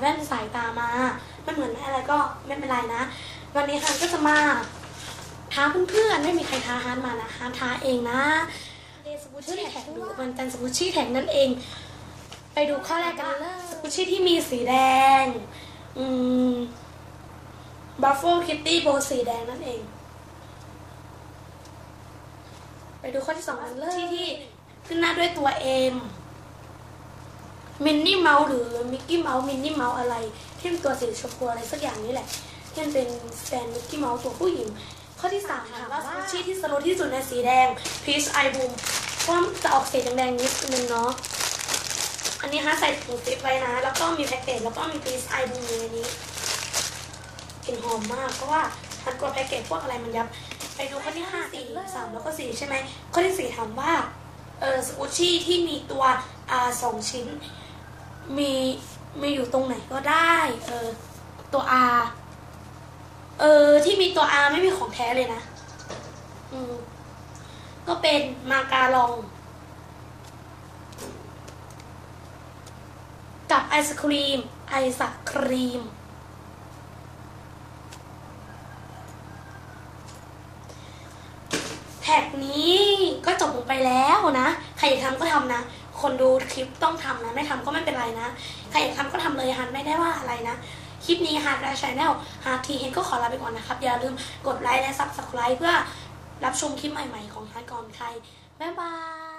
แว่นสายตามาไม่เหมือนอะไรก็ไม่เป็นไรนะวันนี้ฮันก็จะมาท้าเพื่อนๆไม่มีใครท้าฮันมานะฮันท้าเองนะสกูชี่แท็กหรือวันจันทร์สกูชี่แท็กนั่นเองไปดูข้อแรกกันเลยสกูชี่ที่มีสีแดงบัฟเฟิลคิตตี้โบสีแดงนั่นเองไปดูข้อที่2กันเลยที่ขึ้นหน้าด้วยตัว Mมินนี่เมาส์หรือมิกกี้เมาส์มินนี่เมาส์อะไรที่เป็นตัวสีชมพูอะไรสักอย่างนี้แหละที่เป็นแฟนมิกกี้เมาส์ตัวผู้หญิงข้อที่3ถามว่าสกูชี่ที่สโลว์ที่สุดในสีแดงพีชไอบูมก็จะออกสีแดงๆนิดนึงเนาะอันนี้ฮะใส่ถุงซิปไว้นะแล้วก็มีแพ็กเกจแล้วก็มีพีชไอบูมอยู่ในนี้กลิ่นหอมมากเพราะว่าฮันกลัวแพ็กเกจพวกอะไรมันยับไปดูข้อที่5 4 3แล้วก็4ใช่ไหมข้อที่4ถามว่าสกูชี่ที่มีตัว R 2 ชิ้นมีอยู่ตรงไหนก็ได้ตัว R ที่มีตัว R ไม่มีของแท้เลยนะก็เป็นมาการองกับไอศครีมแท็กนี้ก็จบลงไปแล้วนะใครอยากทำก็ทำนะคนดูคลิปต้องทำนะไม่ทำก็ไม่เป็นไรนะใครอยากทำก็ทำเลยฮันไม่ได้ว่าอะไรนะคลิปนี้ฮันและชาแนลฮาร์ทีเฮนก็ขอลาไปก่อนนะครับอย่าลืมกดไลค์และซับสไครป์เพื่อรับชมคลิปใหม่ๆของฮันก่อนใครบ๊ายบาย